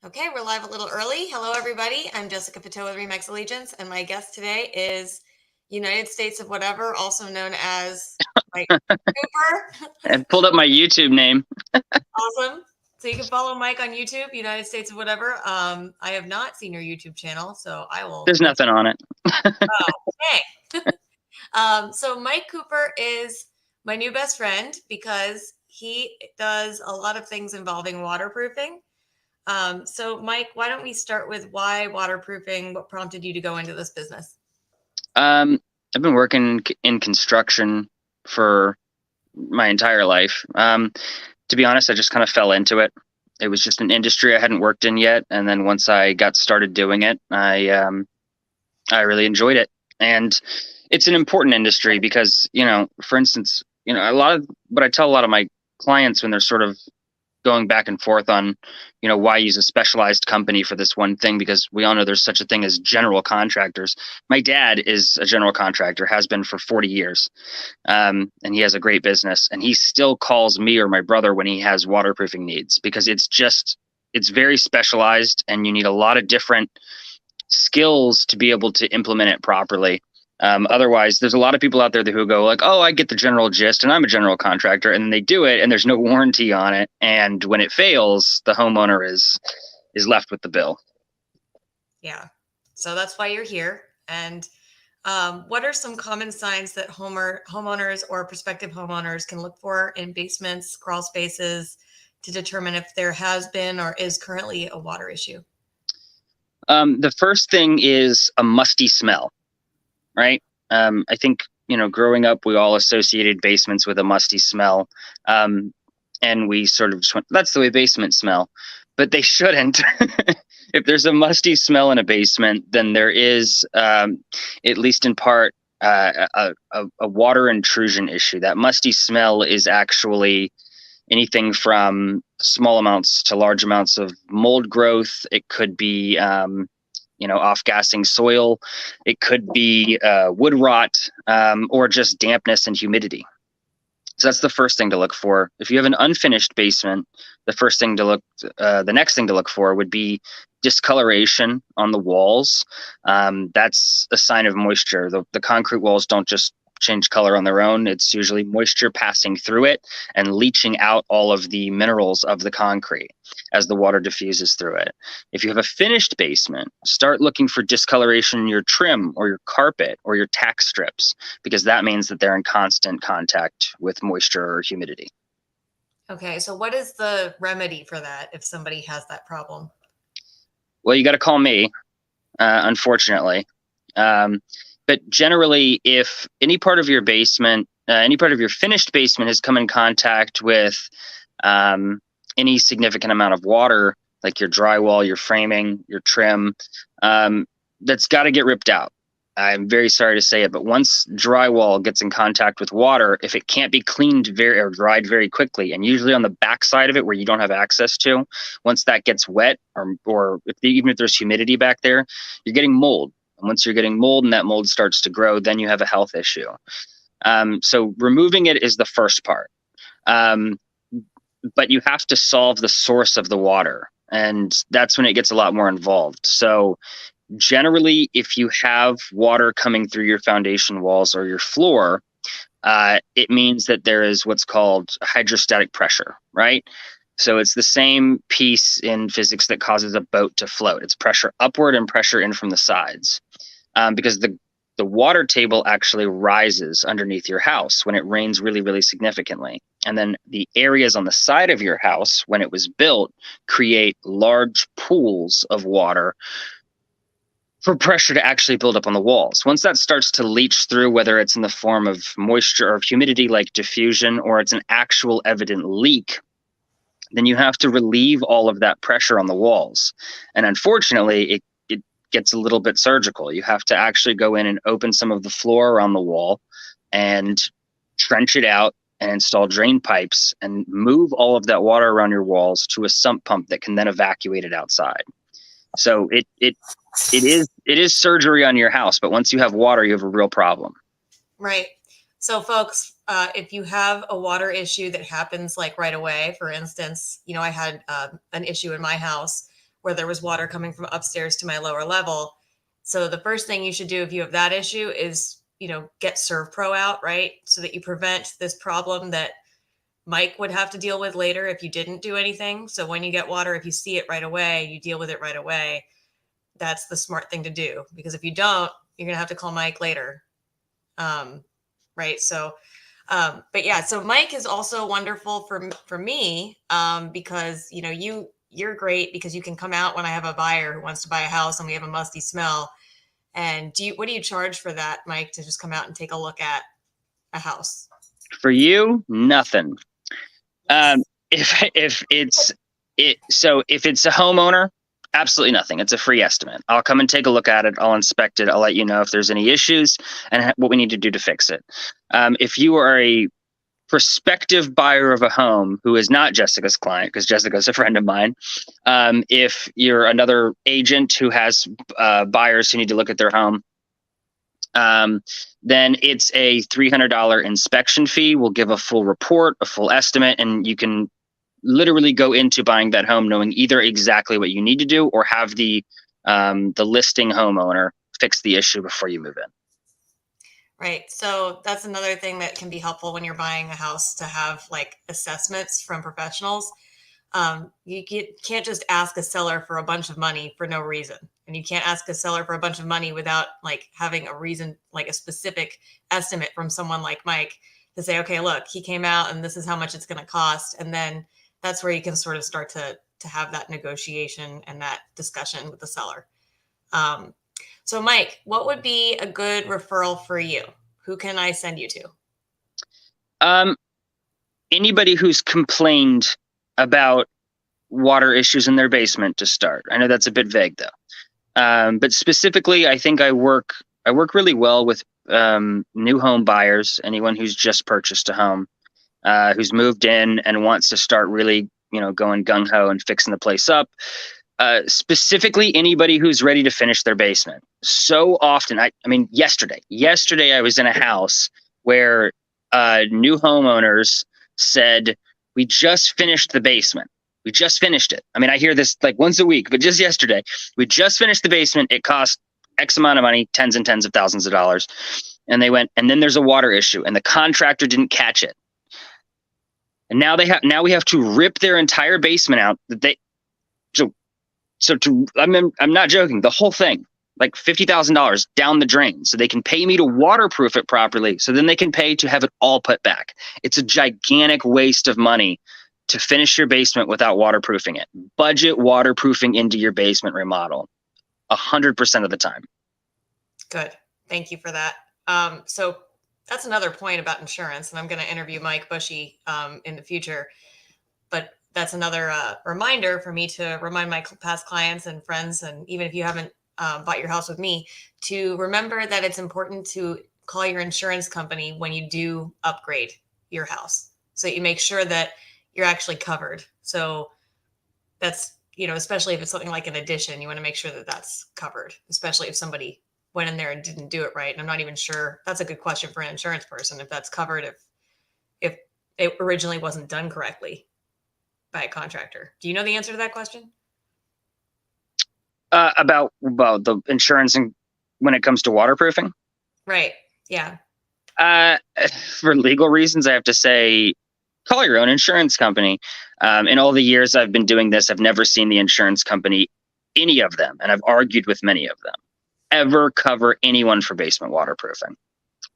Okay, we're live a little early. Hello, everybody. I'm Jessica Pateau with Remax Allegiance, and my guest today is United States of Whatever, also known as Mike Kuper. I pulled up my YouTube name. Awesome. So you can follow Mike on YouTube, United States of Whatever. I have not seen your YouTube channel, so I will. There's nothing on it. Oh, okay. So Mike Kuper is my new best friend because he does a lot of things involving waterproofing. So Mike, why don't we start with why waterproofing? What prompted you to go into this business? I've been working in construction for my entire life. To be honest, I just kind of fell into it. It was just an industry I hadn't worked in yet, and then once I got started doing it, I really enjoyed it. And it's an important industry because, for instance, a lot of what I tell a lot of my clients when they're sort of going back and forth on, why use a specialized company for this one thing, because we all know there's such a thing as general contractors. My dad is a general contractor, has been for 40 years. And he has a great business, and he still calls me or my brother when he has waterproofing needs, because it's very specialized and you need a lot of different skills to be able to implement it properly. Otherwise, there's a lot of people out there who go like, oh, I get the general gist and I'm a general contractor, and then they do it and there's no warranty on it. And when it fails, the homeowner is left with the bill. Yeah. So that's why you're here. And what are some common signs that homeowners or prospective homeowners can look for in basements, crawl spaces, to determine if there has been or is currently a water issue? The first thing is a musty smell, right? I think, growing up, we all associated basements with a musty smell. And we sort of just went, that's the way basements smell. But they shouldn't. If there's a musty smell in a basement, then there is, at least in part, a water intrusion issue. That musty smell is actually anything from small amounts to large amounts of mold growth. It could be, off-gassing soil. It could be wood rot, or just dampness and humidity. So that's the first thing to look for. If you have an unfinished basement, the next thing to look for would be discoloration on the walls. That's a sign of moisture. The concrete walls don't just change color on their own. It's usually moisture passing through it and leaching out all of the minerals of the concrete as the water diffuses through it. If you have a finished basement, start looking for discoloration in your trim or your carpet or your tack strips, because that means that they're in constant contact with moisture or humidity. Okay, so what is the remedy for that if somebody has that problem? Well, you got to call me, unfortunately. But generally, if any part of your basement, any part of your finished basement has come in contact with any significant amount of water, like your drywall, your framing, your trim, that's got to get ripped out. I'm very sorry to say it, but once drywall gets in contact with water, if it can't be cleaned or dried very quickly, and usually on the back side of it where you don't have access to, once that gets wet, or even if there's humidity back there, you're getting mold. And once you're getting mold and that mold starts to grow, then you have a health issue. So removing it is the first part. But you have to solve the source of the water, and that's when it gets a lot more involved. So generally, if you have water coming through your foundation walls or your floor, it means that there is what's called hydrostatic pressure, right? So it's the same piece in physics that causes a boat to float. It's pressure upward and pressure in from the sides, because the water table actually rises underneath your house when it rains really, really significantly. And then the areas on the side of your house, when it was built, create large pools of water for pressure to actually build up on the walls. Once that starts to leach through, whether it's in the form of moisture or humidity like diffusion, or it's an actual evident leak, then you have to relieve all of that pressure on the walls. And unfortunately, it gets a little bit surgical. You have to actually go in and open some of the floor around the wall and trench it out and install drain pipes and move all of that water around your walls to a sump pump that can then evacuate it outside. So it is surgery on your house, but once you have water, you have a real problem. Right. So folks, if you have a water issue that happens like right away, for instance, I had an issue in my house where there was water coming from upstairs to my lower level. So the first thing you should do if you have that issue is, get ServPro out, right? So that you prevent this problem that Mike would have to deal with later if you didn't do anything. So when you get water, if you see it right away, you deal with it right away. That's the smart thing to do, because if you don't, you're going to have to call Mike later. Right. So, but yeah, so Mike is also wonderful for me, because, you're great because you can come out when I have a buyer who wants to buy a house and we have a musty smell. And what do you charge for that, Mike, to just come out and take a look at a house? For you, nothing. If it's a homeowner, absolutely nothing. It's a free estimate. I'll come and take a look at it. I'll inspect it. I'll let you know if there's any issues and what we need to do to fix it. If you are a prospective buyer of a home who is not Jessica's client, because Jessica's a friend of mine, if you're another agent who has buyers who need to look at their home, then it's a $300 inspection fee. We'll give a full report, a full estimate, and you can literally go into buying that home knowing either exactly what you need to do or have the listing homeowner fix the issue before you move in. Right. So that's another thing that can be helpful when you're buying a house, to have like assessments from professionals. You can't just ask a seller for a bunch of money for no reason. And you can't ask a seller for a bunch of money without like having a reason, like a specific estimate from someone like Mike to say, okay, look, he came out and this is how much it's going to cost. And then that's where you can sort of start to have that negotiation and that discussion with the seller. So Mike, what would be a good referral for you? Who can I send you to? Anybody who's complained about water issues in their basement to start. I know that's a bit vague though. But specifically, I think I work really well with new home buyers, anyone who's just purchased a home, who's moved in and wants to start really, going gung-ho and fixing the place up. Specifically anybody who's ready to finish their basement. So often, I mean, yesterday I was in a house where new homeowners said, we just finished the basement. We just finished it. I mean, I hear this like once a week, but just yesterday, we just finished the basement. It cost X amount of money, tens and tens of thousands of dollars. And they went, and then there's a water issue and the contractor didn't catch it. And now we have to rip their entire basement out. I'm not joking, the whole thing, like $50,000 down the drain, so they can pay me to waterproof it properly, so then they can pay to have it all put back. It's a gigantic waste of money to finish your basement without waterproofing it. Budget waterproofing into your basement remodel 100% of the time. Good. Thank you for that. So that's another point about insurance, and I'm going to interview Mike Bushy in the future. But that's another reminder for me to remind my past clients and friends, and even if you haven't bought your house with me, to remember that it's important to call your insurance company when you do upgrade your house, so that you make sure that you're actually covered. So that's, especially if it's something like an addition, you want to make sure that that's covered, especially if somebody went in there and didn't do it right. And I'm not even sure, that's a good question for an insurance person, if that's covered, if it originally wasn't done correctly by a contractor. Do you know the answer to that question? About the insurance and when it comes to waterproofing? Right. Yeah. For legal reasons, I have to say, call your own insurance company. In all the years I've been doing this, I've never seen the insurance company, any of them, and I've argued with many of them, ever cover anyone for basement waterproofing.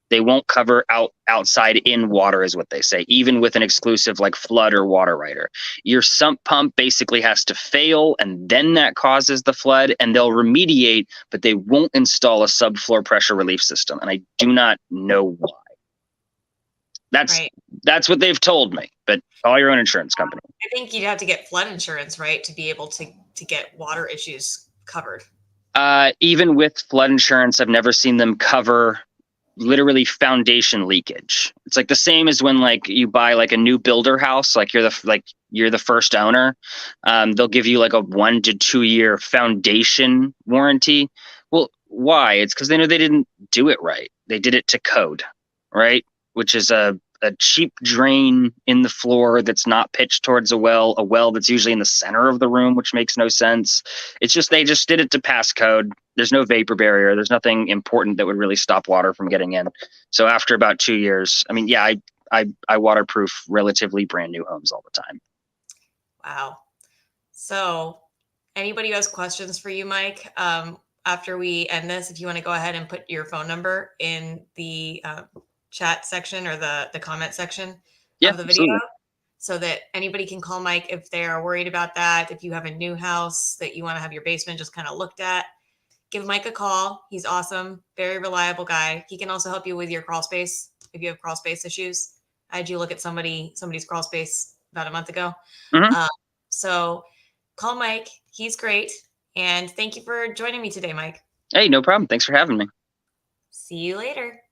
They won't cover outside in water, is what they say, even with an exclusive like flood or water rider. Your sump pump basically has to fail, and then that causes the flood, and they'll remediate, but they won't install a subfloor pressure relief system. And I do not know why. That's what they've told me, but call your own insurance company. I think you'd have to get flood insurance, right, to be able to get water issues covered. Even with flood insurance, I've never seen them cover literally foundation leakage. It's like the same as when like you buy like a new builder house, like you're the first owner. They'll give you like a 1 to 2 year foundation warranty. Well, why? It's because they know they didn't do it right. They did it to code, right? Which is a a cheap drain in the floor that's not pitched towards a well that's usually in the center of the room, which makes no sense. It's just they just did it to pass code. There's no vapor barrier. There's nothing important that would really stop water from getting in. So after about 2 years, I mean, yeah, I waterproof relatively brand new homes all the time. Wow. So anybody who has questions for you, Mike, after we end this, if you want to go ahead and put your phone number in the chat section or the comment section Yeah, of the video, absolutely. so that anybody can call Mike if they're worried about that. If you have a new house that you want to have your basement just kind of looked at, give Mike a call. He's awesome, very reliable guy. He can also help you with your crawl space if you have crawl space issues. I had you look at somebody's crawl space about a month ago. Mm-hmm. So call Mike. He's great. And thank you for joining me today, Mike. Hey, no problem. Thanks for having me. See you later.